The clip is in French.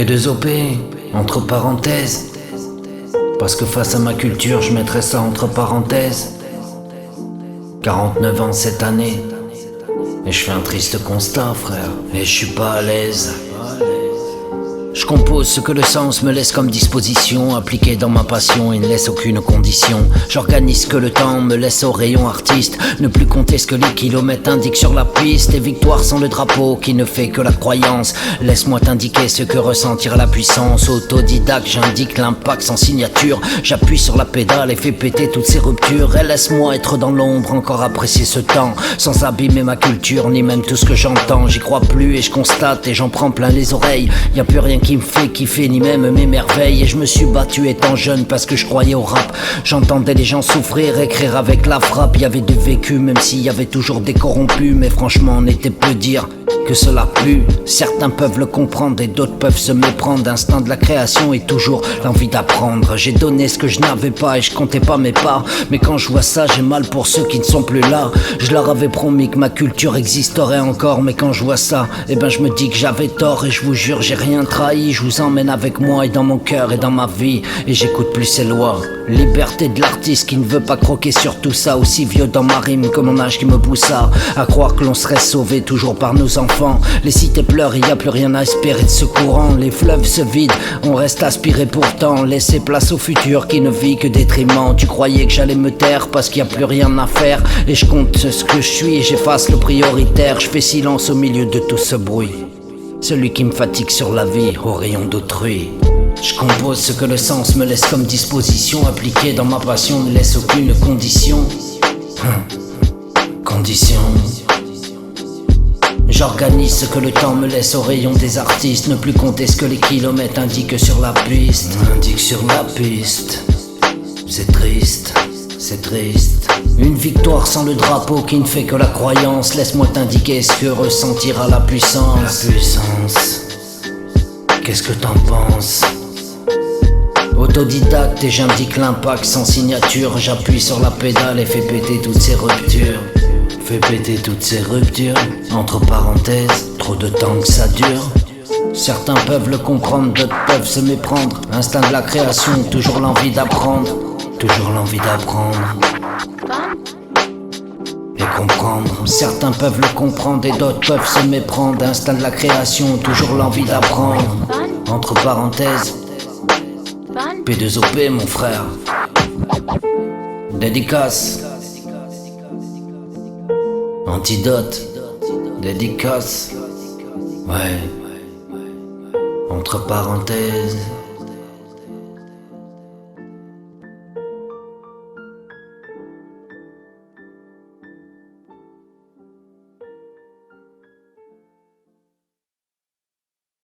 P2OP, entre parenthèses. Parce que face à ma culture, je mettrais ça entre parenthèses. 49 ans cette année. Et je fais un triste constat, frère. Et je suis pas à l'aise. Je compose ce que le sens me laisse comme disposition, appliqué dans ma passion et ne laisse aucune condition. J'organise que le temps me laisse au rayon artiste, ne plus compter ce que les kilomètres indiquent sur la piste. Et victoire sans le drapeau qui ne fait que la croyance. Laisse-moi t'indiquer ce que ressentir la puissance. Autodidacte, j'indique l'impact sans signature. J'appuie sur la pédale et fais péter toutes ces ruptures. Et laisse-moi être dans l'ombre, encore apprécier ce temps, sans abîmer ma culture, ni même tout ce que j'entends. J'y crois plus et je constate et j'en prends plein les oreilles. Y a plus rien qui me fait kiffer ni même mes merveilles. Et je me suis battu étant jeune parce que je croyais au rap. J'entendais les gens souffrir, écrire avec la frappe. Y avait du vécu même s'il y avait toujours des corrompus. Mais franchement on était peu dire que cela pue. Certains peuvent le comprendre et d'autres peuvent se méprendre. L'instinct de la création est toujours l'envie d'apprendre. J'ai donné ce que je n'avais pas et je comptais pas mes pas. Mais quand je vois ça j'ai mal pour ceux qui ne sont plus là. Je leur avais promis que ma culture existerait encore. Mais quand je vois ça, eh ben je me dis que j'avais tort. Et je vous jure j'ai rien trahi. Je vous emmène avec moi et dans mon cœur et dans ma vie. Et j'écoute plus ces lois. Liberté de l'artiste qui ne veut pas croquer sur tout ça. Aussi vieux dans ma rime que mon âge qui me pousse à croire que l'on serait sauvé toujours par nos enfants. Les cités pleurent, il n'y a plus rien à espérer de ce courant. Les fleuves se vident, on reste aspiré pourtant. Laisser place au futur qui ne vit que détriment. Tu croyais que j'allais me taire parce qu'il n'y a plus rien à faire. Et je compte ce que je suis et j'efface le prioritaire. Je fais silence au milieu de tout ce bruit. Celui qui me fatigue sur la vie au rayon d'autrui. Je compose ce que le sens me laisse comme disposition, appliqué dans ma passion ne laisse aucune condition. Condition. J'organise ce que le temps me laisse au rayon des artistes, ne plus compter ce que les kilomètres indiquent sur la piste. Indique sur la piste. C'est triste, c'est triste. Une victoire sans le drapeau qui ne fait que la croyance. Laisse-moi t'indiquer ce que ressentira la puissance. La puissance. Qu'est-ce que t'en penses? Autodidacte et j'indique l'impact sans signature. J'appuie sur la pédale et fais péter toutes ces ruptures. Fais péter toutes ces ruptures. Entre parenthèses, trop de temps que ça dure. Certains peuvent le comprendre, d'autres peuvent se méprendre. Instinct de la création, toujours l'envie d'apprendre. Toujours l'envie d'apprendre et comprendre. Certains peuvent le comprendre et d'autres peuvent se méprendre. Instinct de la création, toujours l'envie d'apprendre. Entre parenthèses, P2OP mon frère. Dédicace. Antidote. Dédicace. Ouais. Entre parenthèses.